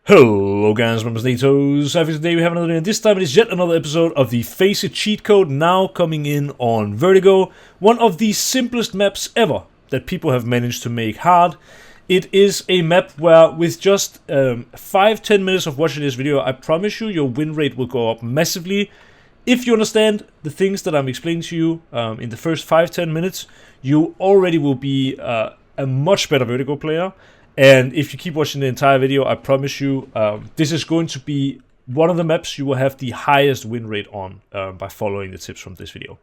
Hello guys, my name is NaToSaphiX. Today we have another video, and this time it is yet another episode of the Face It cheat code, now coming in on Vertigo. One of the simplest maps ever that people have managed to make hard. It is a map where with just 5-10 minutes of watching this video, I promise you your win rate will go up massively. If you understand the things that I'm explaining to you in the first 5-10 minutes, you already will be a much better Vertigo player. And if you keep watching the entire video, I promise you, this is going to be one of the maps you will have the highest win rate on by following the tips from this video.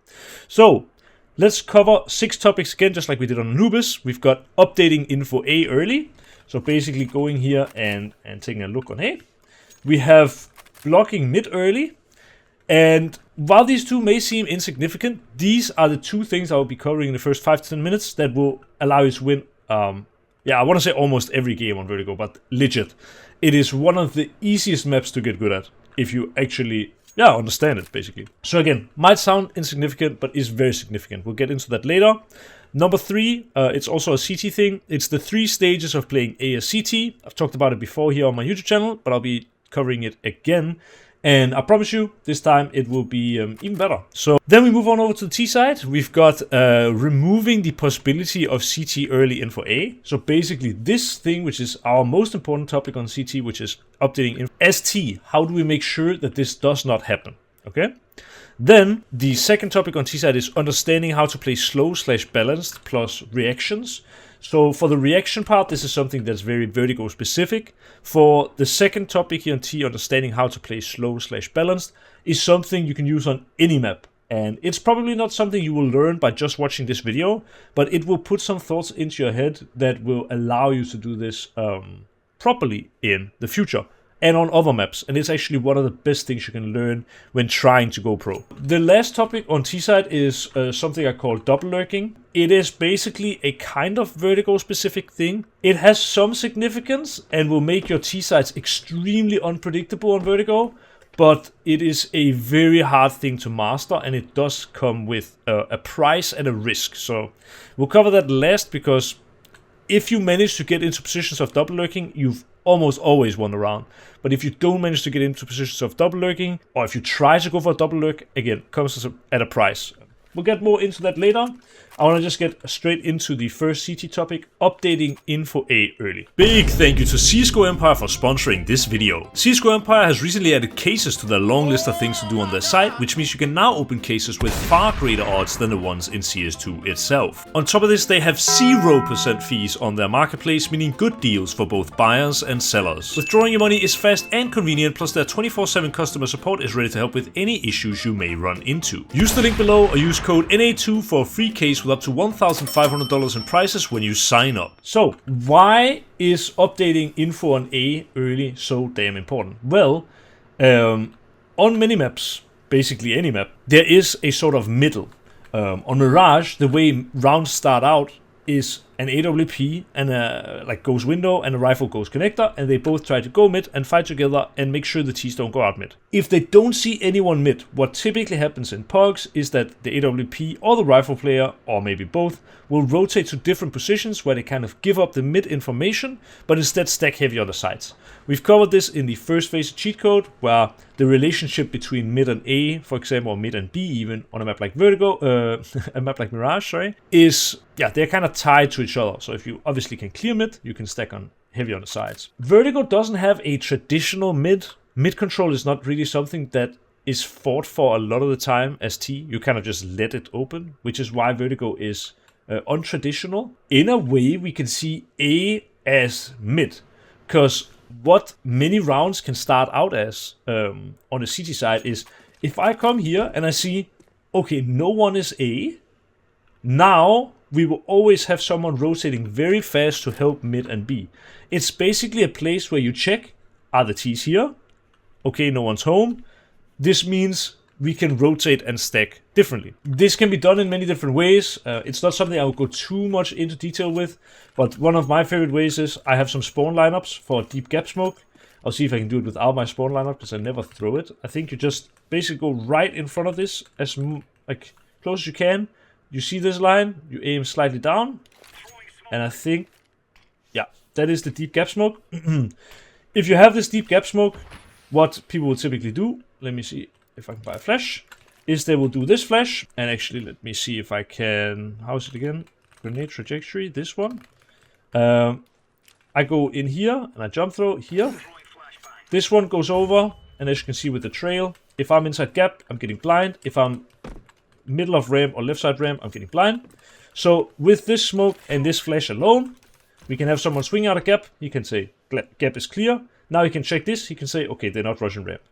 So, let's cover 6 topics again, just like we did on Anubis. We've got updating info A early. So basically going here and taking a look on A. We have blocking mid early. And while these two may seem insignificant, these are the two things I will be covering in the first 5 to 10 minutes that will allow you to win yeah, I want to say almost every game on Vertigo, but legit. It is one of the easiest maps to get good at, if you actually, understand it, basically. So again, might sound insignificant, but is very significant. We'll get into that later. Number 3, it's also a CT thing. It's the 3 stages of playing A as CT. I've talked about it before here on my YouTube channel, but I'll be covering it again. And I promise you, this time it will be even better. So then we move on over to the T side. We've got removing the possibility of CT early info A. So basically this thing, which is our most important topic on CT, which is updating info ST. How do we make sure that this does not happen? Okay. Then the second topic on T side is understanding how to play slow/balanced plus reactions. So for the reaction part, this is something that's very Vertigo specific. For the second topic here on T, understanding how to play slow/balanced, is something you can use on any map. And it's probably not something you will learn by just watching this video, but it will put some thoughts into your head that will allow you to do this properly in the future. And on other maps, and it's actually one of the best things you can learn when trying to go pro. The last topic on T side is something I call double lurking. It is basically a kind of Vertigo specific thing. It has some significance and will make your T sides extremely unpredictable on Vertigo, but it is a very hard thing to master, and it does come with a price and a risk. So we'll cover that last, because if you manage to get into positions of double lurking, you've almost always won the round. But if you don't manage to get into positions of double lurking, or if you try to go for a double lurk, again, comes at a price. We'll get more into that later. I want to just get straight into the first CT topic, updating info A early. Big thank you to CSGOEmpire for sponsoring this video. CSGOEmpire has recently added cases to their long list of things to do on their site, which means you can now open cases with far greater odds than the ones in CS2 itself. On top of this, they have 0% fees on their marketplace, meaning good deals for both buyers and sellers. Withdrawing your money is fast and convenient, plus their 24/7 customer support is ready to help with any issues you may run into. Use the link below or use code NA2 for a free case with up to $1,500 in prizes when you sign up. So, why is updating info on A early so damn important? Well, on many maps, basically any map, there is a sort of middle. On Mirage, the way rounds start out is an AWP and a goes window and a rifle goes connector, and they both try to go mid and fight together and make sure the T's don't go out mid. If they don't see anyone mid, what typically happens in PUGs is that the AWP or the rifle player, or maybe both, will rotate to different positions where they kind of give up the mid information, but instead stack heavy on the sides. We've covered this in the first phase cheat code, where the relationship between mid and A, for example, or mid and B even, on a map like Vertigo, a map like Mirage, is, they're kind of tied to each other. So if you obviously can clear mid, you can stack on heavy on the sides. Vertigo doesn't have a traditional mid. Mid control is not really something that is fought for a lot of the time as T. You kind of just let it open, which is why Vertigo is untraditional. In a way, we can see A as mid, because what many rounds can start out as on the CT side is, if I come here and I see, okay, no one is A, now we will always have someone rotating very fast to help mid and B. It's basically a place where you check, are the T's here? Okay, no one's home. This means we can rotate and stack differently. This can be done in many different ways. It's not something I will go too much into detail with, but one of my favorite ways is I have some spawn lineups for deep gap smoke. I'll see if I can do it without my spawn lineup, because I never throw it. I think you just basically go right in front of this as close as you can. You see this line, you aim slightly down, and I think, that is the deep gap smoke. if you have this deep gap smoke, what people will typically do, let me see if I can buy a flash, is they will do this flash, and actually let me see if I can, how's it again? Grenade trajectory, this one. I go in here, and I jump throw here. This one goes over, and as you can see with the trail, if I'm inside gap, I'm getting blind. If I'm middle of ramp or left side ramp, I'm getting blind. So with this smoke and this flash alone, we can have someone swing out a gap. He can say, gap is clear. Now he can check this. He can say, okay, they're not rushing ramp.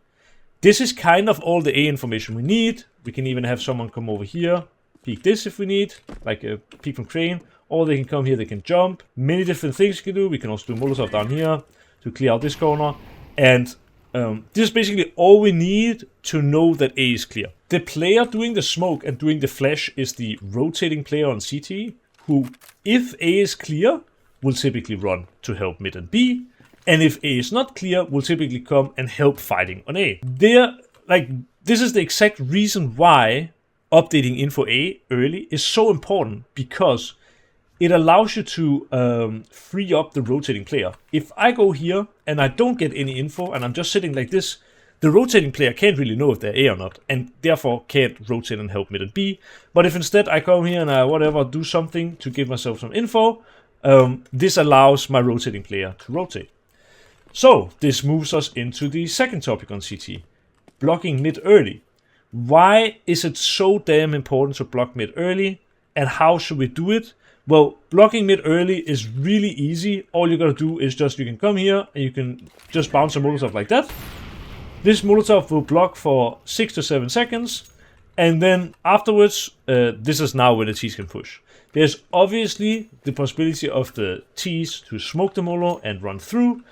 This is kind of all the A information we need. We can even have someone come over here, peek this if we need, like a peek from crane. Or they can come here, they can jump. Many different things you can do. We can also do Molotov down here to clear out this corner. And this is basically all we need to know that A is clear. The player doing the smoke and doing the flash is the rotating player on CT, who, if A is clear, will typically run to help mid and B. And if A is not clear, will typically come and help fighting on A. This is the exact reason why updating info A early is so important, because it allows you to free up the rotating player. If I go here and I don't get any info and I'm just sitting like this, the rotating player can't really know if they're A or not, and therefore can't rotate and help mid and B. But if instead I come here and I do something to give myself some info, this allows my rotating player to rotate. So this moves us into the second topic on CT, blocking mid early. Why is it so damn important to block mid early, and how should we do it? Well, blocking mid early is really easy. All you gotta do is you can come here and you can just bounce a Molotov like that. This Molotov will block for 6 to 7 seconds, and then afterwards, this is now when the T's can push. There's obviously the possibility of the T's to smoke the Molo and run through,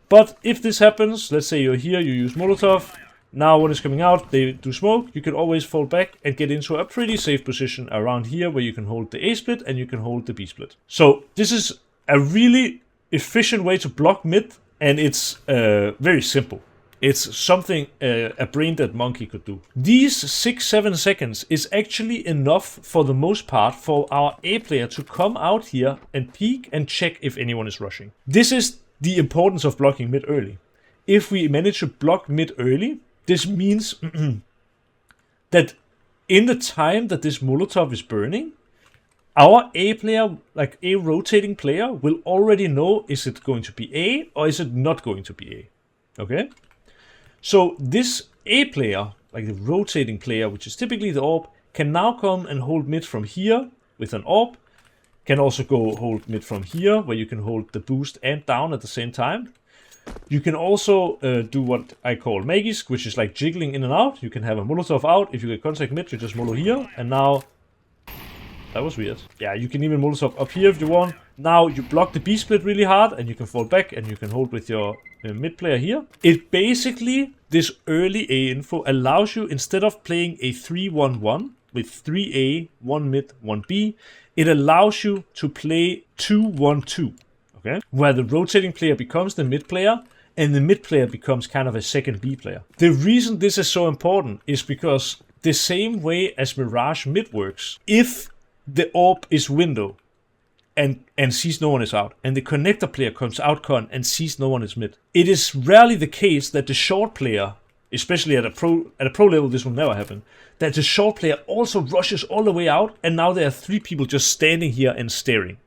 but if this happens, let's say you're here, you use Molotov, now when it's coming out, they do smoke, you can always fall back and get into a pretty safe position around here where you can hold the A split and you can hold the B split. So this is a really efficient way to block mid, and it's very simple. It's something a brain-dead monkey could do. These 6-7 seconds is actually enough for the most part for our A player to come out here and peek and check if anyone is rushing. This is the importance of blocking mid early. If we manage to block mid early, this means that in the time that this Molotov is burning, our A player, like a rotating player, will already know, is it going to be A or is it not going to be A? Okay? So this A player, like the rotating player, which is typically the AWP, can now come and hold mid from here with an AWP. Can also go hold mid from here, where you can hold the boost and down at the same time. You can also do what I call magisk, which is like jiggling in and out. You can have a Molotov out. If you get contact mid, you just Molo here. And now... that was weird. Yeah, you can even Molotov up here if you want. Now you block the B split really hard, and you can fall back, and you can hold with your mid player here. It basically, this early A info allows you, instead of playing a 3-1-1 with 3A, 1 mid, 1 B, it allows you to play 2-1-2. Okay? Where the rotating player becomes the mid player, and the mid player becomes kind of a second B player. The reason this is so important is because the same way as Mirage mid works, if the AWP is window and sees no one is out, and the connector player comes out con and sees no one is mid, it is rarely the case that the short player, especially at a pro level, this will never happen, that the short player also rushes all the way out, and now there are 3 people just standing here and staring.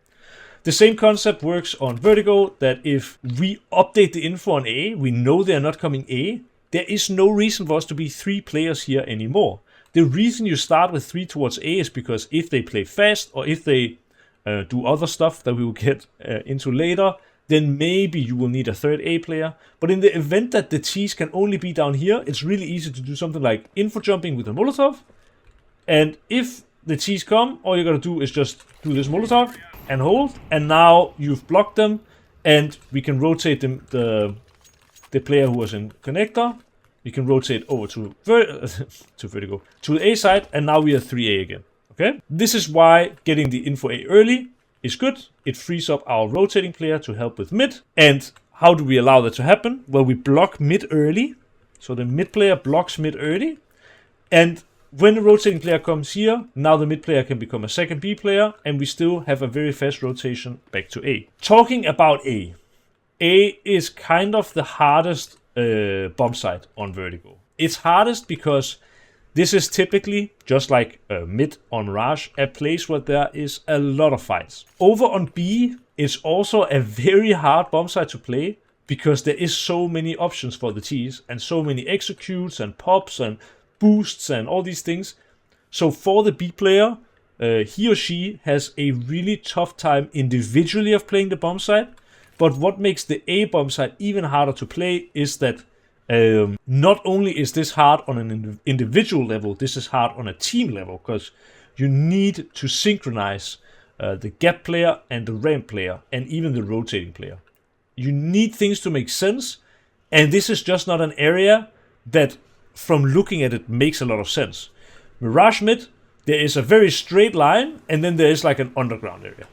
The same concept works on Vertigo, that if we update the info on A, we know they are not coming A, there is no reason for us to be 3 players here anymore. The reason you start with 3 towards A is because if they play fast, or if they do other stuff that we will get into later, then maybe you will need a third A player. But in the event that the T's can only be down here, it's really easy to do something like info jumping with a Molotov. And if the T's come, all you gotta do is just do this Molotov and hold, and now you've blocked them, and we can rotate them, the player who was in connector. We can rotate over to Vertigo, to the A side, and now we are 3A again. Okay? This is why getting the info A early is good. It frees up our rotating player to help with mid. And how do we allow that to happen? Well, we block mid early. So the mid player blocks mid early. And when the rotating player comes here, now the mid player can become a second B player, and we still have a very fast rotation back to A. Talking about A, A is kind of the hardest bomb site on Vertigo. It's hardest because this is typically, just like mid on Mirage, a place where there is a lot of fights. Over on B, it's also a very hard bomb site to play because there is so many options for the Ts and so many executes and pops and boosts and all these things. So for the B player, he or she has a really tough time individually of playing the bomb site. But what makes the A bomb site even harder to play is that not only is this hard on an individual level, this is hard on a team level, because you need to synchronize the gap player and the ramp player and even the rotating player. You need things to make sense, and this is just not an area that, from looking at it, makes a lot of sense. Mirage mid, there is a very straight line, and then there is like an underground area.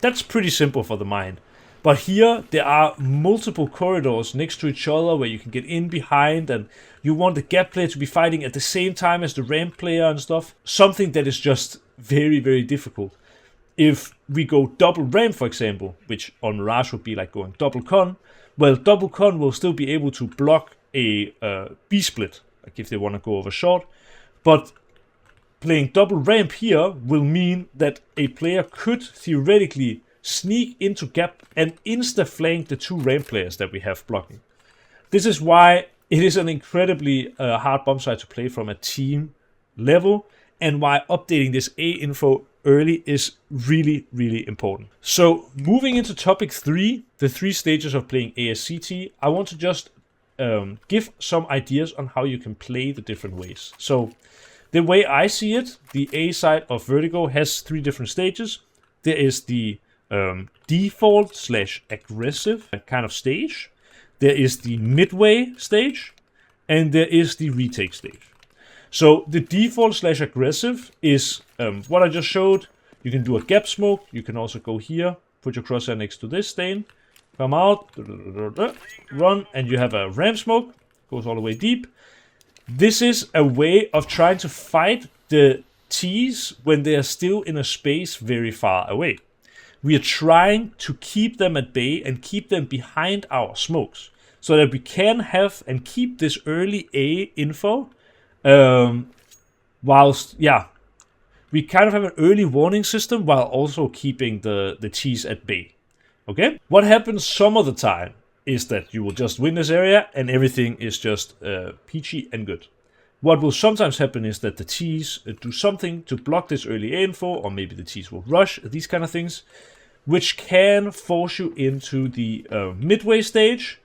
That's pretty simple for the mind. But here, there are multiple corridors next to each other where you can get in behind, and you want the gap player to be fighting at the same time as the ramp player and stuff. Something that is just very, very difficult. If we go double ramp, for example, which on Mirage would be like going double con, well, double con will still be able to block a B-split, like if they want to go over short. But playing double ramp here will mean that a player could theoretically sneak into gap and insta-flank the two ramp players that we have blocking. This is why it is an incredibly hard bomb site to play from a team level, and why updating this A info early is really, really important. So moving into topic 3, the 3 stages of playing ASCT, I want to just give some ideas on how you can play the different ways. So the way I see it, the A side of Vertigo has 3 different stages. There is the default/aggressive kind of stage. There is the midway stage, and there is the retake stage. So the default/aggressive is what I just showed. You can do a gap smoke. You can also go here, put your crosshair next to this stain, come out, run, and you have a ramp smoke. Goes all the way deep. This is a way of trying to fight the Ts when they are still in a space very far away. We are trying to keep them at bay and keep them behind our smokes so that we can have and keep this early A info whilst, we kind of have an early warning system while also keeping the Ts at bay. Okay? What happens some of the time is that you will just win this area and everything is just peachy and good. What will sometimes happen is that the Ts do something to block this early A info, or maybe the Ts will rush, these kind of things, which can force you into the midway stage.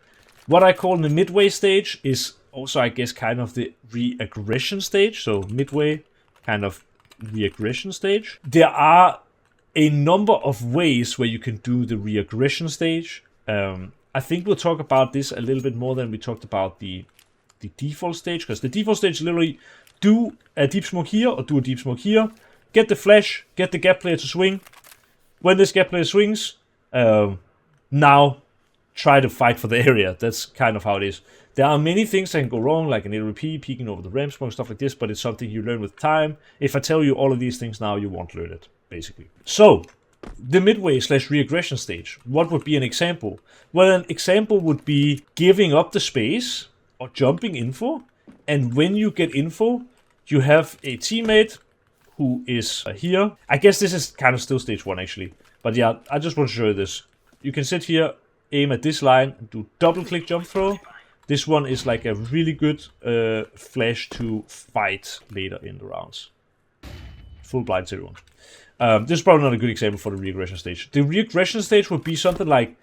What I call the midway stage is also, I guess, kind of the re-aggression stage. So midway, kind of re-aggression stage. There are a number of ways where you can do the re-aggression stage. I think we'll talk about this a little bit more than we talked about the default stage, because the default stage literally do a deep smoke here or do a deep smoke here, get the flash, get the gap player to swing. When this gap player swings, now try to fight for the area. That's kind of how it is. There are many things that can go wrong, like an AWP, peeking over the ramp smoke, stuff like this, but it's something you learn with time. If I tell you all of these things now, you won't learn it, basically. So, the midway/re-aggression stage. What would be an example? Well, an example would be giving up the space or jumping info, and when you get info, you have a teammate who is here. I guess this is kind of still stage 1 actually, but yeah, I just want to show you this. You can sit here, aim at this line, and do double click jump throw. This one is like a really good flash to fight later in the rounds. Full blind everyone. This is probably not a good example for the re-aggression stage. The re-aggression stage would be something like,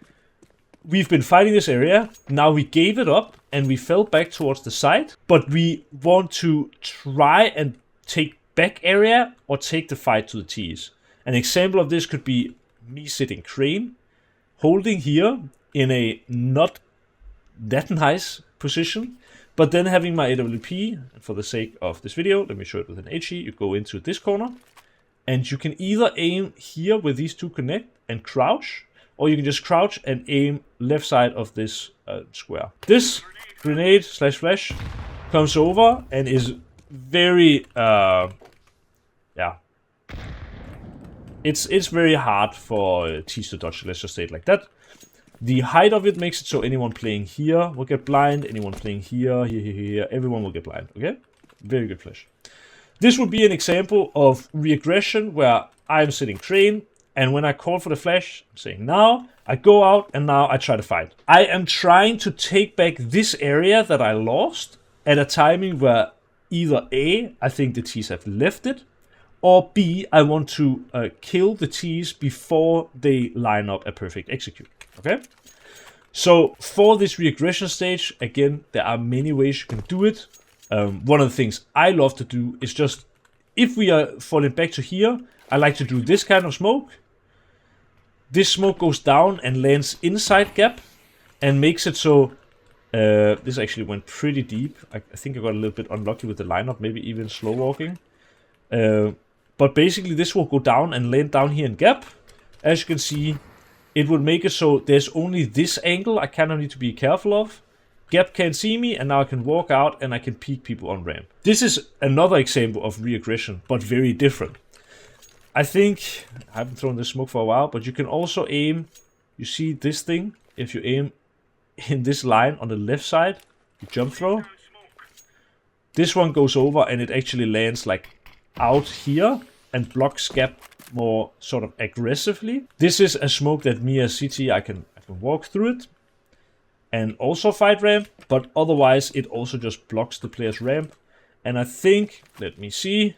we've been fighting this area, now we gave it up and we fell back towards the side, but we want to try and take back area or take the fight to the Ts. An example of this could be me sitting crane, holding here in a not that nice position, but then having my AWP, and for the sake of this video, let me show it with an HE, you go into this corner, and you can either aim here where these two connect and crouch, or you can just crouch and aim left side of this square. This grenade/flash comes over and is very, it's very hard for Ts to dodge, let's just say it like that. The height of it makes it so anyone playing here will get blind, anyone playing here, here, everyone will get blind, okay? Very good flash. This would be an example of regression where I'm sitting train, and when I call for the flash, I'm saying now, I go out and now I try to fight. I am trying to take back this area that I lost at a timing where either A, I think the T's have left it, or B, I want to kill the T's before they line up a perfect execute. Okay? So for this regression stage, again, there are many ways you can do it. One of the things I love to do is just, if we are falling back to here, I like to do this kind of smoke. This smoke goes down and lands inside gap and makes it so, this actually went pretty deep. I think I got a little bit unlucky with the lineup, maybe even slow walking. But basically this will go down and land down here in gap. As you can see, it would make it so there's only this angle I kind of need to be careful of. Gap can't see me, and now I can walk out and I can peek people on ramp. This is another example of reaggression, but very different. I think, I haven't thrown this smoke for a while, but you can also aim, you see this thing, if you aim in this line on the left side, you jump throw. This one goes over and it actually lands like out here and blocks gap more sort of aggressively. This is a smoke that me as CT, I can walk through it and also fight ramp, but otherwise it also just blocks the player's ramp. And I think, let me see,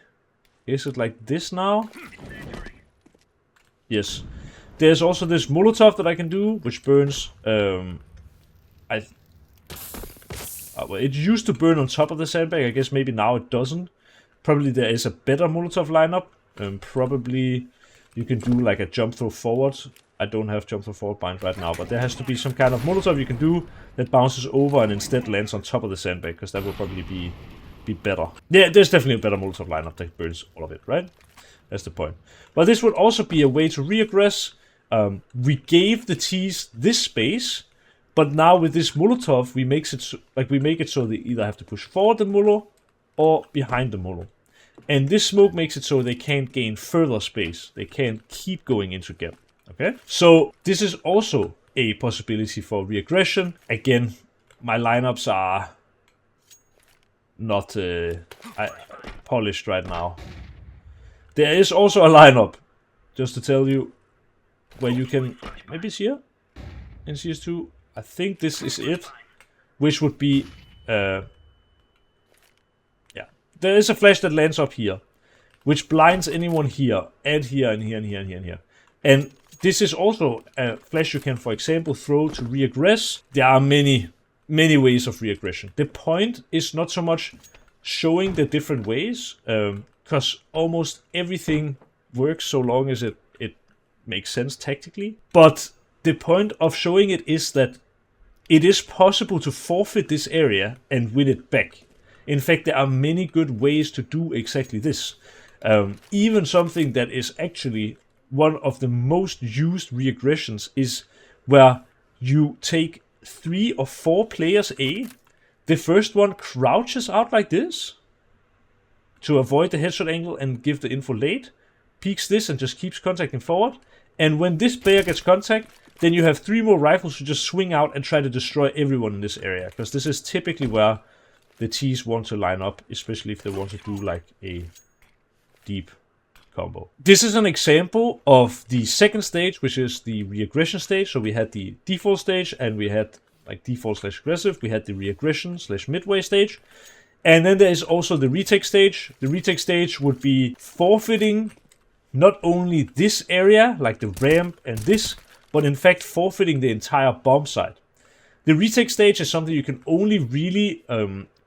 is it like this now? Yes. There's also this Molotov that I can do, which burns, well, it used to burn on top of the sandbag, I guess maybe now it doesn't. Probably there is a better Molotov lineup. Probably you can do like a jump throw forward. I don't have jump throw forward bind right now, but there has to be some kind of Molotov you can do that bounces over and instead lands on top of the sandbag, because that will probably be better. Yeah, there's definitely a better Molotov lineup that burns all of it, right? That's the point. But this would also be a way to reaggress. We gave the T's this space, but now with this Molotov, we make it so they either have to push forward the Molo or behind the Molo. And this smoke makes it so they can't gain further space. They can't keep going into gap. Okay? So this is also a possibility for reaggression. Again, my lineups are not polished right now. There is also a lineup, just to tell you, where you can, maybe it's here in CS2. I think this is it, which would be, there is a flash that lands up here, which blinds anyone here, and here, and here, and here, and here, and here. And this is also a flash you can, for example, throw to reaggress. There are many ways of reaggression. The point is not so much showing the different ways, because almost everything works so long as it makes sense tactically. But the point of showing it is that it is possible to forfeit this area and win it back. In fact, there are many good ways to do exactly this. Even something that is actually one of the most used reaggressions is where you take 3 or 4 players A. The first one crouches out like this to avoid the headshot angle and give the info late. Peeks this and just keeps contacting forward. And when this player gets contact, then you have 3 more rifles who just swing out and try to destroy everyone in this area. Because this is typically where the T's want to line up, especially if they want to do like a deep combo. This is an example of the second stage, which is the reaggression stage. So we had the default stage and we had like default/aggressive. We had the reaggression/midway stage. And then there is also the retake stage. The retake stage would be forfeiting not only this area, like the ramp and this, but in fact forfeiting the entire bomb site. The retake stage is something you can only really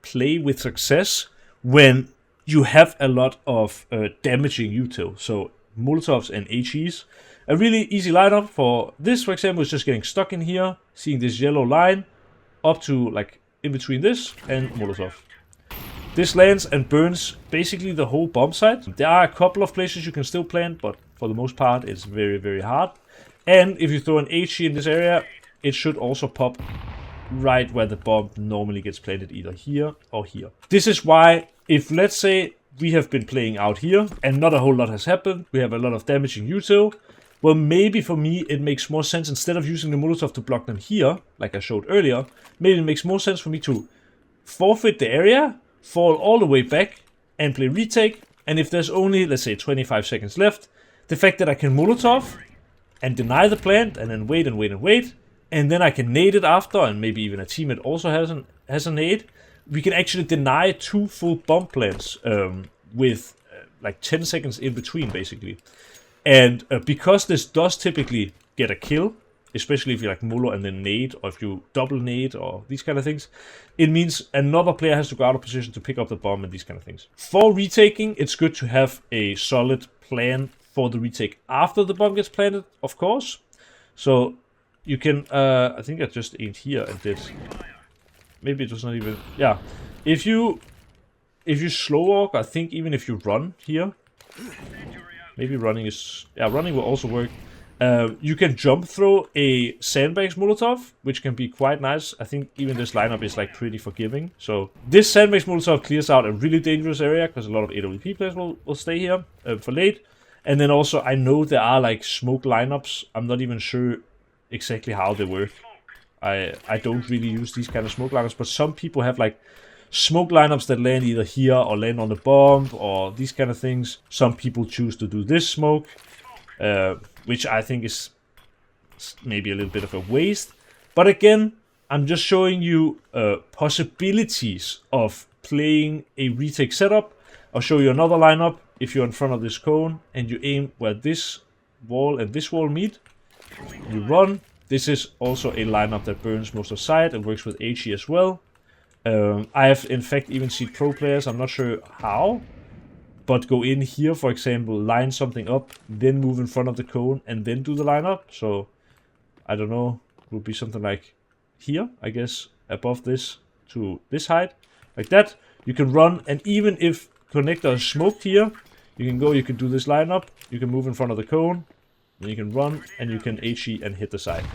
play with success when you have a lot of damaging util. So Molotovs and HEs. A really easy lineup for this, for example, is just getting stuck in here, seeing this yellow line up to like in between this and Molotov. This lands and burns basically the whole bomb site. There are a couple of places you can still plant, but for the most part it's very, very hard. And if you throw an HE in this area, it should also pop right where the bomb normally gets planted, either here or here. This is why, if let's say we have been playing out here and not a whole lot has happened, we have a lot of damaging util, Well, maybe for me it makes more sense, instead of using the Molotov to block them here, like I showed earlier, maybe it makes more sense for me to forfeit the area, fall all the way back, and play retake. And if there's only, let's say, 25 seconds left, the fact that I can Molotov and deny the plant, and then wait and wait and wait, and then I can nade it after, and maybe even a teammate also has a nade, we can actually deny 2 full bomb plants with like 10 seconds in between, basically. And because this does typically get a kill, especially if you like Molo and then nade, or if you double nade, or these kind of things, it means another player has to go out of position to pick up the bomb and these kind of things. For retaking, it's good to have a solid plan for the retake after the bomb gets planted, of course. So you can, I think I just aimed here and did, maybe it was not even, yeah. If you slow walk, I think even if you run here, maybe running is, yeah, running will also work. You can jump throw a sandbags Molotov, which can be quite nice. I think even this lineup is like pretty forgiving. So this sandbags Molotov clears out a really dangerous area, because a lot of AWP players will stay here for late. And then also I know there are like smoke lineups. I'm not even sure exactly how they work. I don't really use these kind of smoke lineups, but some people have like smoke lineups that land either here or land on the bomb or these kind of things. Some people choose to do this smoke, which I think is maybe a little bit of a waste. But again, I'm just showing you possibilities of playing a retake setup. I'll show you another lineup. If you're in front of this cone and you aim where this wall and this wall meet, you run. This is also a lineup that burns most of sight and works with HE as well. I have in fact even seen pro players, I'm not sure how, but go in here, for example, line something up, then move in front of the cone and then do the lineup. So I don't know, it would be something like here, I guess, above this to this height, like that. You can run, and even if connector is smoked here, you can go, you can do this lineup, you can move in front of the cone, then you can run, and you can HE and hit the side.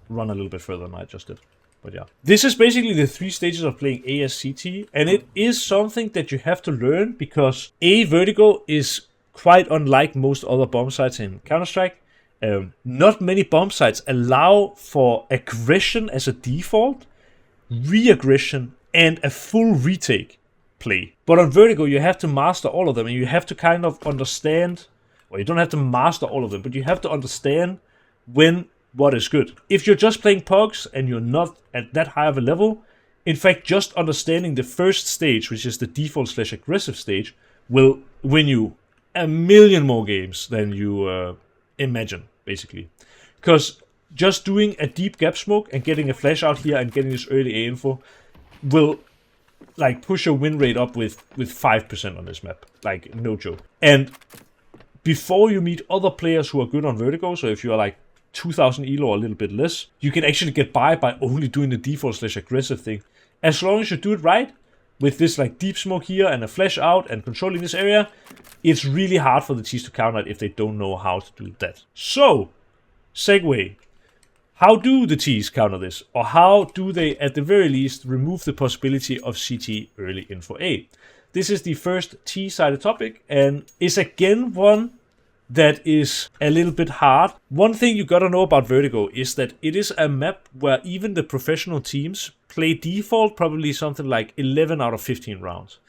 Run a little bit further than I just did. But yeah. This is basically the 3 stages of playing ASCT, and it is something that you have to learn, because Vertigo is quite unlike most other bomb sites in Counter-Strike. Not many bomb sites allow for aggression as a default, re-aggression, and a full retake play. But on Vertigo, you have to master all of them, and you have to kind of understand, well, you don't have to master all of them, but you have to understand when what is good. If you're just playing Pogs and you're not at that high of a level, in fact, just understanding the first stage, which is the default/aggressive stage, will win you a million more games than you imagine, basically. Because just doing a deep gap smoke and getting a flash out here and getting this early A info will like push your win rate up with 5% on this map. Like, no joke. And before you meet other players who are good on Vertigo, so if you are like 2000 elo or a little bit less, you can actually get by only doing the default/aggressive thing. As long as you do it right, with this like deep smoke here and a flash out and controlling this area, it's really hard for the teams to counter it if they don't know how to do that. So, segue. How do the T's counter this? Or how do they, at the very least, remove the possibility of CT early info A? This is the first T-sided topic, and is again one that is a little bit hard. One thing you gotta know about Vertigo is that it is a map where even the professional teams play default probably something like 11 out of 15 rounds.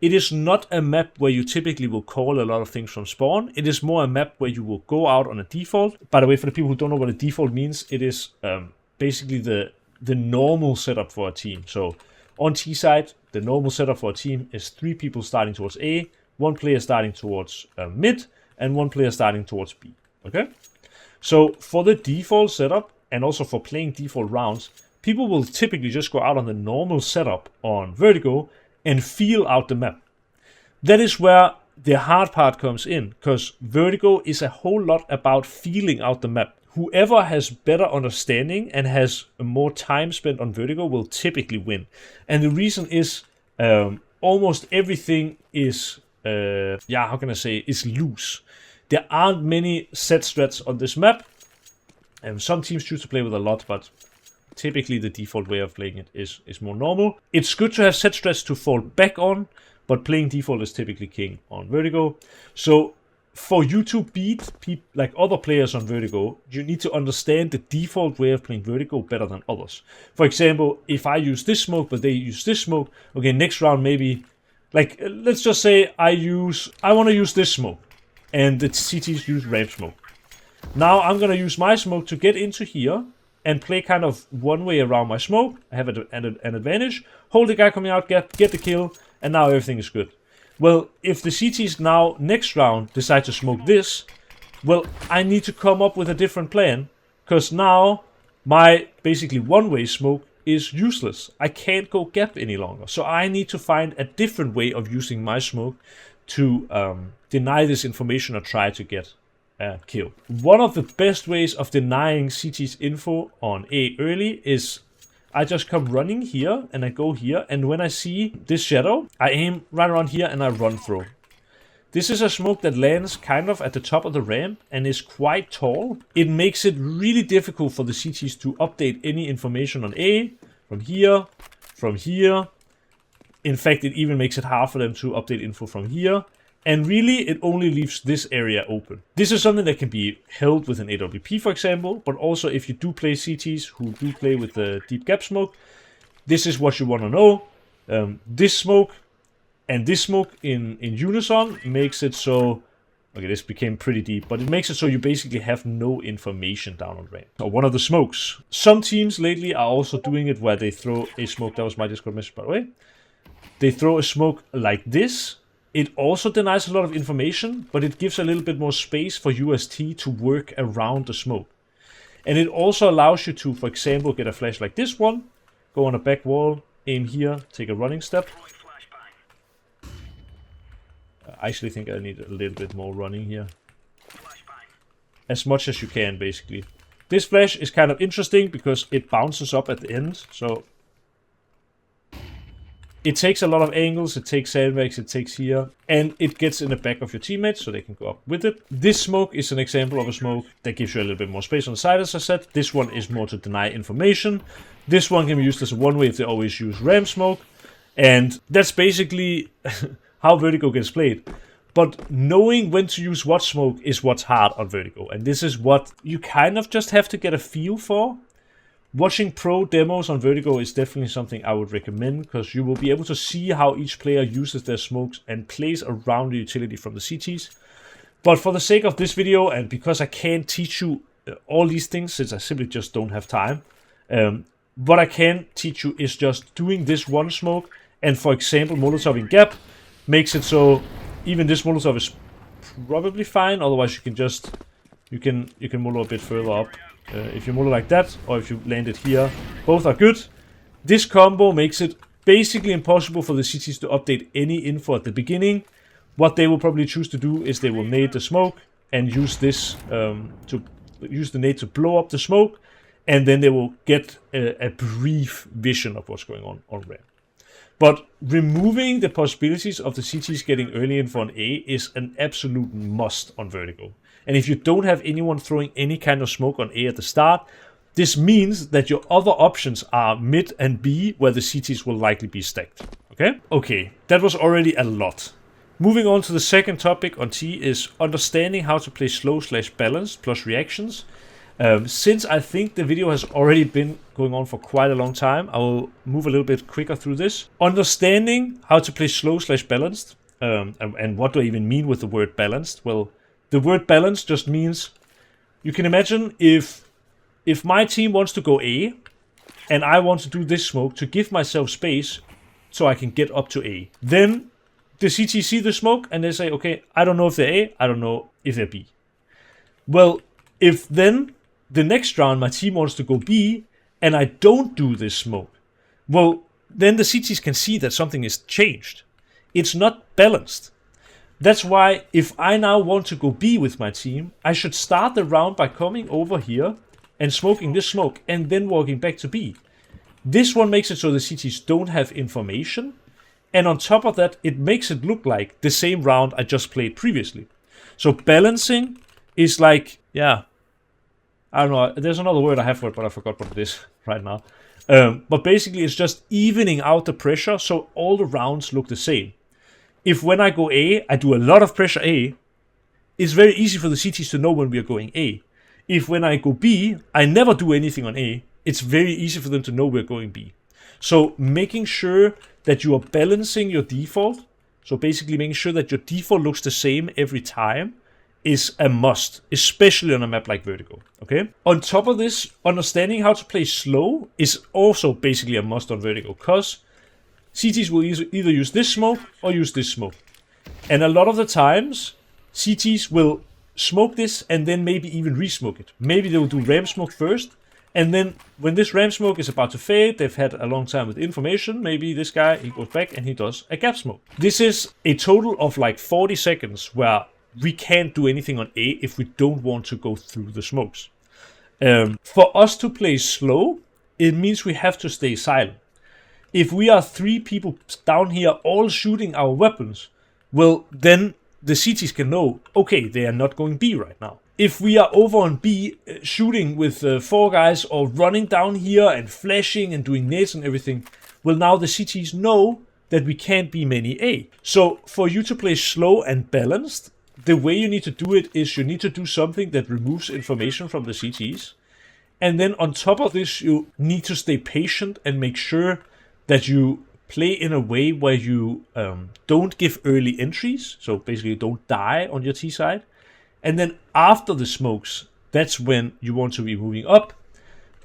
It is not a map where you typically will call a lot of things from spawn. It is more a map where you will go out on a default. By the way, for the people who don't know what a default means, it is basically the normal setup for a team. So on T side, the normal setup for a team is 3 people starting towards A, 1 player starting towards mid, and 1 player starting towards B. Okay? So for the default setup, and also for playing default rounds, people will typically just go out on the normal setup on Vertigo and feel out the map. That is where the hard part comes in, because Vertigo is a whole lot about feeling out the map. Whoever has better understanding and has more time spent on Vertigo will typically win. And the reason is almost everything is, how can I say, is loose. There aren't many set strats on this map. And some teams choose to play with a lot, but typically the default way of playing it is more normal. It's good to have set strats to fall back on, but playing default is typically king on Vertigo. So for you to beat like other players on Vertigo, you need to understand the default way of playing Vertigo better than others. For example, if I use this smoke, but they use this smoke, okay, next round maybe, like, let's just say I want to use this smoke, and the CTs use ramp smoke. Now I'm going to use my smoke to get into here, and play kind of one way around my smoke. I have an advantage, hold the guy coming out, get the kill, and now everything is good. Well, if the CTs now, next round, decide to smoke this, well, I need to come up with a different plan, because now my basically one-way smoke is useless. I can't go gap any longer. So I need to find a different way of using my smoke to deny this information or try to get a kill. One of the best ways of denying CT's info on A early is I just come running here and I go here, and when I see this shadow, I aim right around here and I run through. This is a smoke that lands kind of at the top of the ramp and is quite tall. It makes it really difficult for the CTs to update any information on A from here, from here. In fact, it even makes it hard for them to update info from here. And really, it only leaves this area open. This is something that can be held with an AWP, for example, but also if you do play CTs who do play with the deep gap smoke, this is what you want to know. This smoke and this smoke in unison makes it so... Okay, this became pretty deep, but it makes it so you basically have no information down on ramp. So one of the smokes. Some teams lately are also doing it where they throw a smoke. That was my Discord message, by the way. They throw a smoke like this. It also denies a lot of information, but it gives a little bit more space for UST to work around the smoke. And it also allows you to, for example, get a flash like this one, go on a back wall, aim here, take a running step. I actually think I need a little bit more running here. As much as you can, basically. This flash is kind of interesting because it bounces up at the end, so... It takes a lot of angles, it takes sandbags, it takes here, and it gets in the back of your teammates so they can go up with it. This smoke is an example of a smoke that gives you a little bit more space on the side, as I said. This one is more to deny information. This one can be used as a one-way if they always use ramp smoke. And that's basically how Vertigo gets played. But knowing when to use what smoke is what's hard on Vertigo. And this is what you kind of just have to get a feel for. Watching pro demos on Vertigo is definitely something I would recommend, because you will be able to see how each player uses their smokes and plays around the utility from the CTs. But for the sake of this video, and because I can't teach you all these things, since I simply just don't have time, what I can teach you is just doing this one smoke, and for example, Molotov in gap makes it so even this Molotov is probably fine, otherwise you can just, you can Molotov a bit further up. If you Molotov like that, or if you land it here, both are good. This combo makes it basically impossible for the CTs to update any info at the beginning. What they will probably choose to do is they will nade the smoke and use this to use the nade to blow up the smoke, and then they will get a brief vision of what's going on ramp. But removing the possibilities of the CTs getting early info on A is an absolute must on Vertigo. And if you don't have anyone throwing any kind of smoke on A at the start, this means that your other options are mid and B, where the CTs will likely be stacked. Okay, that was already a lot. Moving on to the second topic on T is understanding how to play slow/balanced plus reactions. Since I think the video has already been going on for quite a long time, I will move a little bit quicker through this. Understanding how to play slow/balanced, and what do I even mean with the word balanced? Well, the word balanced just means, you can imagine if my team wants to go A, and I want to do this smoke to give myself space so I can get up to A. Then the CT see the smoke and they say, okay, I don't know if they're A, I don't know if they're B. Well, if then the next round my team wants to go B and I don't do this smoke, well, then the CTs can see that something is changed. It's not balanced. That's why if I now want to go B with my team, I should start the round by coming over here and smoking this smoke and then walking back to B. This one makes it so the CTs don't have information, and on top of that, it makes it look like the same round I just played previously. So balancing is like, yeah, I don't know, there's another word I have for it, but I forgot what it is right now. But basically it's just evening out the pressure so all the rounds look the same. If when I go A, I do a lot of pressure A, it's very easy for the CTs to know when we are going A. If when I go B, I never do anything on A, it's very easy for them to know we're going B. So making sure that you are balancing your default, so basically making sure that your default looks the same every time, is a must, especially on a map like Vertigo, okay? On top of this, understanding how to play slow is also basically a must on Vertigo, because CTs will either use this smoke or use this smoke. And a lot of the times, CTs will smoke this and then maybe even re-smoke it. Maybe they will do ramp smoke first, and then when this ramp smoke is about to fade, they've had a long time with information, maybe this guy, he goes back and he does a gap smoke. This is a total of like 40 seconds where we can't do anything on A if we don't want to go through the smokes. For us to play slow, it means we have to stay silent. If we are 3 people down here all shooting our weapons, well, then the CTs can know, okay, they are not going B right now. If we are over on B shooting with 4 guys or running down here and flashing and doing nades and everything, well, now the CTs know that we can't be many A. So for you to play slow and balanced, the way you need to do it is you need to do something that removes information from the CTs. And then on top of this, you need to stay patient and make sure that you play in a way where you don't give early entries. So basically you don't die on your T side. And then after the smokes, that's when you want to be moving up.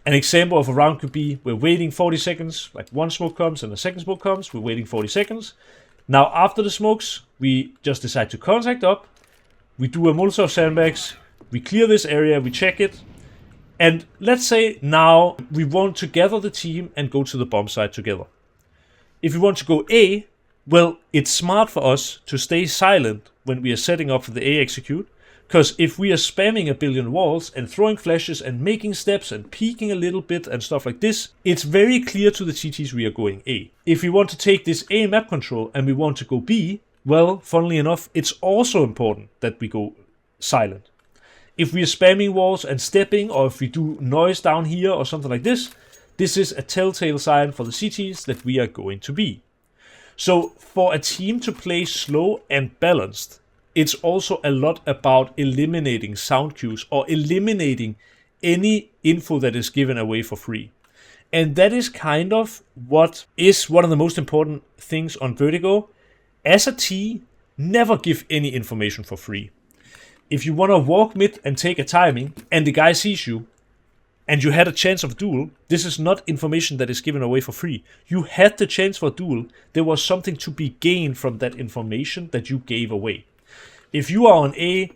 An example of a round could be we're waiting 40 seconds, like one smoke comes and the second smoke comes. We're waiting 40 seconds. Now after the smokes, we just decide to contact up. We do a Molotov sandbags, we clear this area, we check it, and let's say now we want to gather the team and go to the bomb site together. If we want to go A, well, it's smart for us to stay silent when we are setting up for the A execute, because if we are spamming a billion walls and throwing flashes and making steps and peeking a little bit and stuff like this, it's very clear to the CTs we are going A. If we want to take this A map control and we want to go B, well, funnily enough, it's also important that we go silent. If we are spamming walls and stepping, or if we do noise down here or something like this, this is a telltale sign for the CTs that we are going to be. So for a team to play slow and balanced, it's also a lot about eliminating sound cues or eliminating any info that is given away for free. And that is kind of what is one of the most important things on Vertigo. As a T, never give any information for free. If you want to walk mid and take a timing, and the guy sees you, and you had a chance of a duel, this is not information that is given away for free. You had the chance for a duel, there was something to be gained from that information that you gave away. If you are on A,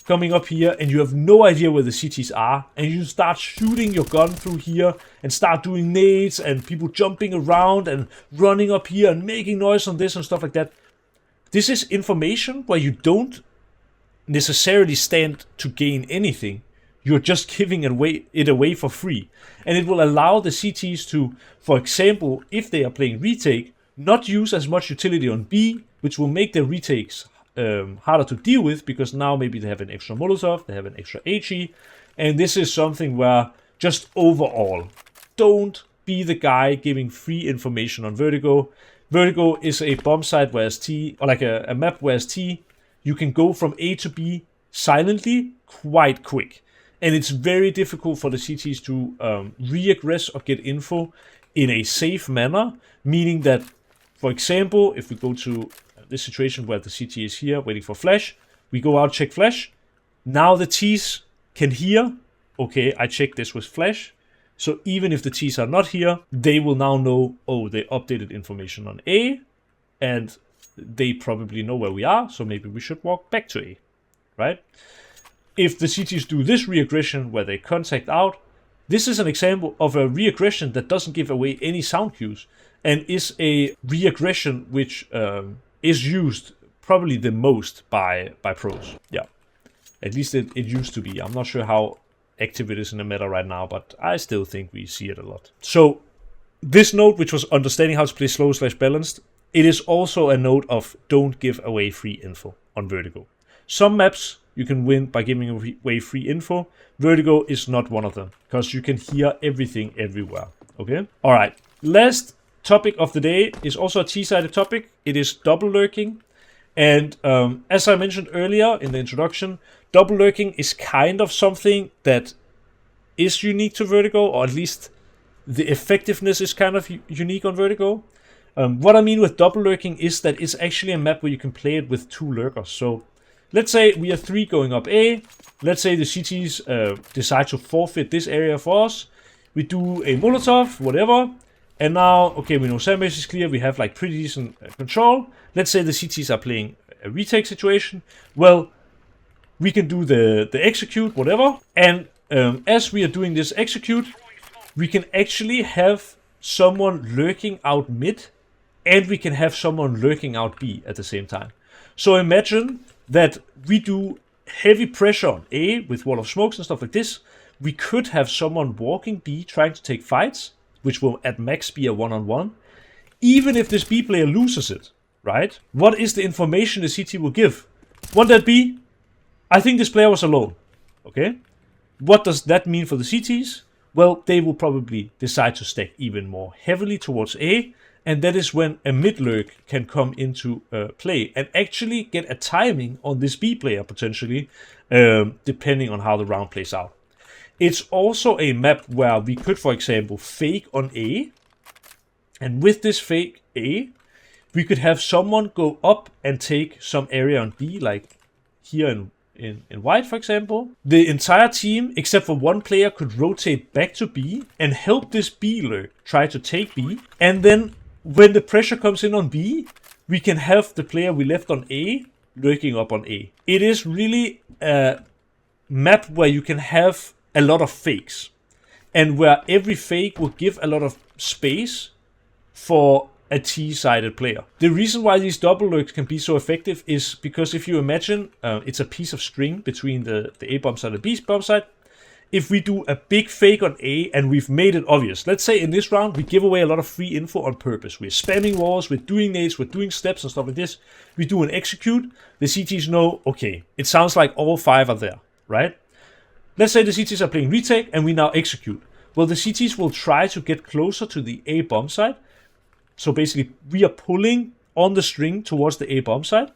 coming up here, and you have no idea where the CTs are, and you start shooting your gun through here, and start doing nades, and people jumping around, and running up here, and making noise on this, and stuff like that, this is information where you don't necessarily stand to gain anything. You're just giving it away for free. And it will allow the CTs to, for example, if they are playing retake, not use as much utility on B, which will make their retakes harder to deal with, because now maybe they have an extra Molotov, they have an extra HE, and this is something where just overall, don't be the guy giving free information on Vertigo. Vertigo is a bomb site whereas T, or like a map whereas T, you can go from A to B silently quite quick. And it's very difficult for the CTs to re-aggress or get info in a safe manner, meaning that, for example, if we go to this situation where the CT is here waiting for flash, we go out, check flash. Now the Ts can hear, okay, I checked this with flash. So even if the Ts are not here, they will now know, oh, they updated information on A, and they probably know where we are, so maybe we should walk back to A, right? If the CTs do this re-aggression where they contact out, this is an example of a re-aggression that doesn't give away any sound cues, and is a re-aggression which is used probably the most by pros. Yeah, at least it used to be. I'm not sure how active it is in the meta right now, but I still think we see it a lot. So this note, which was understanding how to play slow/balanced, it is also a note of don't give away free info on Vertigo. Some maps you can win by giving away free info. Vertigo is not one of them, because you can hear everything everywhere. Okay? Alright, last topic of the day is also a T-sided topic. It is double lurking. And as I mentioned earlier in the introduction, double lurking is kind of something that is unique to Vertigo, or at least the effectiveness is kind of unique on Vertigo. What I mean with double lurking is that it's actually a map where you can play it with 2 lurkers. So let's say we are 3 going up A. Let's say the CTs decide to forfeit this area for us. We do a Molotov, whatever. And now, okay, we know sandbase is clear. We have like pretty decent control. Let's say the CTs are playing a retake situation. Well, we can do the execute, whatever. And as we are doing this execute, we can actually have someone lurking out mid, and we can have someone lurking out B at the same time. So imagine that we do heavy pressure on A with wall of smokes and stuff like this. We could have someone walking B trying to take fights, which will at max be a one-on-one. Even if this B player loses it, right? What is the information the CT will give? Won't that be, I think this player was alone, okay? What does that mean for the CTs? Well, they will probably decide to stack even more heavily towards A, and that is when a mid lurk can come into play and actually get a timing on this B player potentially, depending on how the round plays out. It's also a map where we could, for example, fake on A, and with this fake A, we could have someone go up and take some area on B, like here in white, for example. The entire team, except for one player, could rotate back to B and help this B lurk try to take B. And then when the pressure comes in on B, we can have the player we left on A lurking up on A. It is really a map where you can have a lot of fakes, and where every fake will give a lot of space for a T-sided player. The reason why these double lurks can be so effective is because if you imagine it's a piece of string between the A bomb side and the B bomb side. If we do a big fake on A and we've made it obvious, let's say in this round we give away a lot of free info on purpose. We're spamming walls, we're doing nades, we're doing steps and stuff like this. We do an execute, the CTs know, okay, it sounds like all 5 are there, right? Let's say the CTs are playing retake and we now execute. Well, the CTs will try to get closer to the A bomb side. So basically we are pulling on the string towards the A bomb side.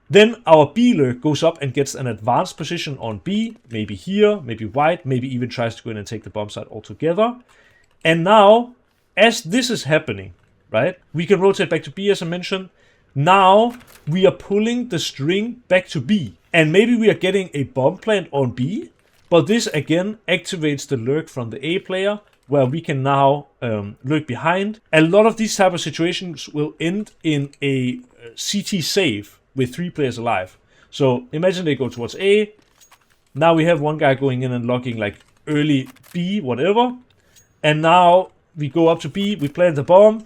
Then our B lurk goes up and gets an advanced position on B, maybe here, maybe white, maybe even tries to go in and take the bomb site altogether. And now, as this is happening, right, we can rotate back to B as I mentioned. Now we are pulling the string back to B. And maybe we are getting a bomb plant on B, but this again activates the lurk from the A player, where we can now lurk behind. A lot of these type of situations will end in a CT save with 3 players alive. So imagine they go towards A. Now we have one guy going in and locking like early B, whatever. And now we go up to B, we plant the bomb.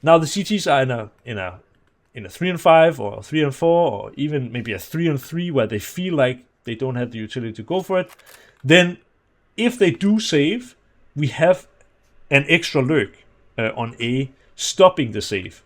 Now the CTs are in a 3-5 or 3-4 or even maybe a 3-3 where they feel like they don't have the utility to go for it. Then if they do save, we have an extra lurk on A stopping the save.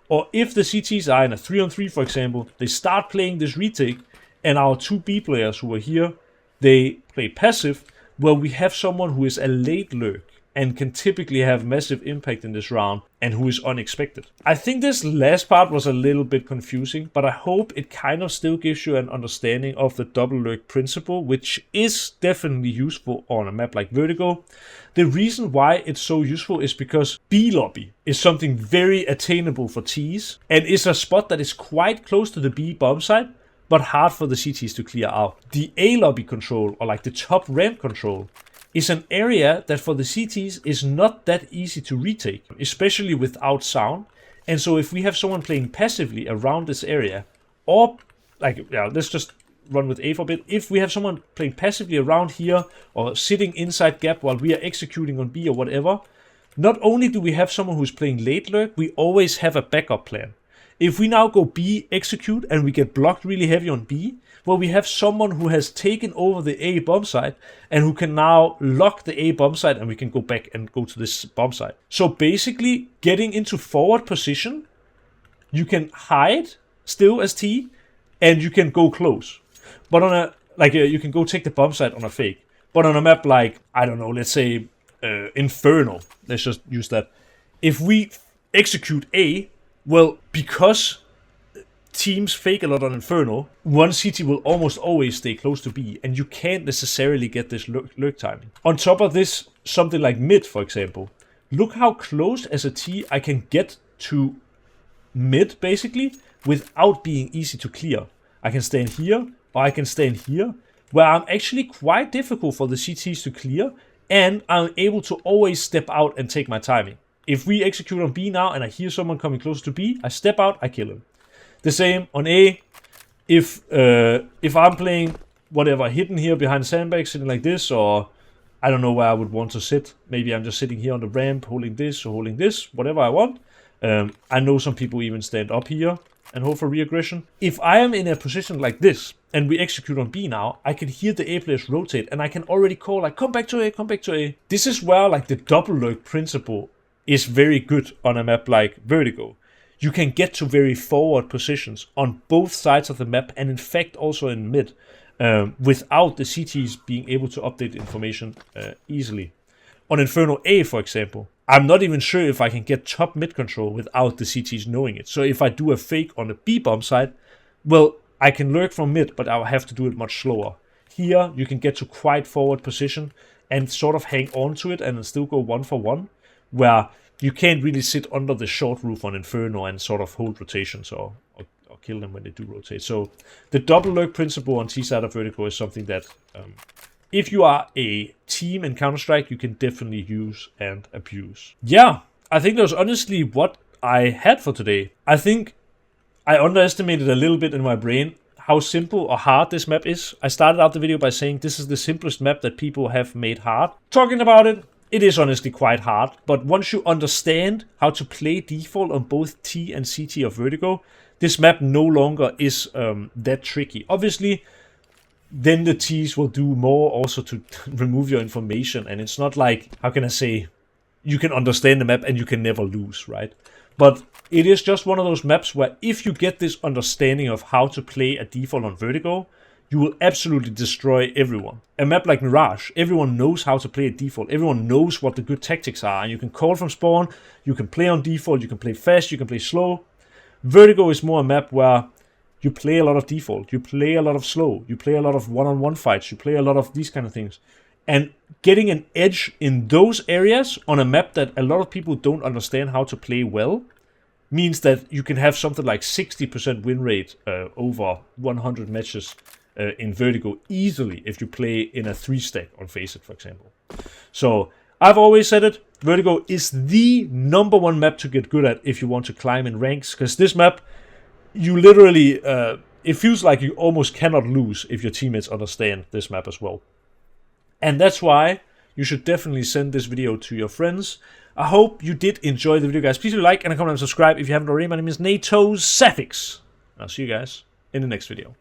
Or if the CTs are in a 3-3, for example, they start playing this retake, and our 2 B players who are here, they play passive, well, we have someone who is a late lurk and can typically have massive impact in this round and who is unexpected. I think this last part was a little bit confusing, but I hope it kind of still gives you an understanding of the double lurk principle, which is definitely useful on a map like Vertigo. The reason why it's so useful is because B lobby is something very attainable for Ts and is a spot that is quite close to the B bomb site, but hard for the CTs to clear out. The A lobby control, or like the top ramp control, is an area that for the CTs is not that easy to retake, especially without sound. And so if we have someone playing passively around this area, or like, yeah, let's just run with A for a bit. If we have someone playing passively around here or sitting inside gap while we are executing on B or whatever, not only do we have someone who's playing late lurk, we always have a backup plan. If we now go B execute and we get blocked really heavy on B, well, we have someone who has taken over the A bomb site and who can now lock the A bomb site, and we can go back and go to this bomb site. So basically, getting into forward position, you can hide still as T, and you can go close. But on a, like, you can go take the bomb site on a fake. But on a map like, I don't know, let's say Inferno, let's just use that. If we execute A, well, because teams fake a lot on Inferno, one CT will almost always stay close to B, and you can't necessarily get this lurk timing. On top of this, something like mid, for example. Look how close as a T I can get to mid, basically, without being easy to clear. I can stand here, or I can stand here, where I'm actually quite difficult for the CTs to clear, and I'm able to always step out and take my timing. If we execute on B now and I hear someone coming close to B, I step out, I kill him. The same on A. If I'm playing whatever, hidden here behind the sandbag, sitting like this, or I don't know where I would want to sit. Maybe I'm just sitting here on the ramp, holding this or holding this, whatever I want. I know some people even stand up here and hope for re-aggression. If I am in a position like this, and we execute on B now, I can hear the A players rotate, and I can already call like, come back to A, come back to A. This is where like the double lurk principle is very good on a map like Vertigo. You can get to very forward positions on both sides of the map, and in fact also in mid, without the CTs being able to update information easily. On Inferno A, for example, I'm not even sure if I can get top mid control without the CTs knowing it. So if I do a fake on the B bomb side, well, I can lurk from mid, but I'll have to do it much slower. Here, you can get to quite forward position and sort of hang on to it and still go 1-for-1, where you can't really sit under the short roof on Inferno and sort of hold rotations or kill them when they do rotate. So the double lurk principle on T side of Vertigo is something that if you are a team in Counter-Strike, you can definitely use and abuse. Yeah, I think that was honestly what I had for today. I think I underestimated a little bit in my brain how simple or hard this map is. I started out the video by saying this is the simplest map that people have made hard. Talking about it, it is honestly quite hard, but once you understand how to play default on both T and CT of Vertigo, this map no longer is that tricky. Obviously, then the Ts will do more also to remove your information, and it's not like, how can I say, you can understand the map and you can never lose, right? But it is just one of those maps where if you get this understanding of how to play a default on Vertigo, you will absolutely destroy everyone. A map like Mirage, everyone knows how to play a default. Everyone knows what the good tactics are, and you can call from spawn, you can play on default, you can play fast, you can play slow. Vertigo is more a map where you play a lot of default, you play a lot of slow, you play a lot of one-on-one fights, you play a lot of these kind of things. And getting an edge in those areas on a map that a lot of people don't understand how to play well means that you can have something like 60% win rate over 100 matches in Vertigo easily if you play in a 3-stack on Faceit, for example. So I've always said it, Vertigo is the #1 map to get good at if you want to climb in ranks, because this map, you literally, it feels like you almost cannot lose if your teammates understand this map as well. And that's why you should definitely send this video to your friends. I hope you did enjoy the video, guys. Please do like and comment and subscribe if you haven't already. My name is NaToSaphiX. I'll see you guys in the next video.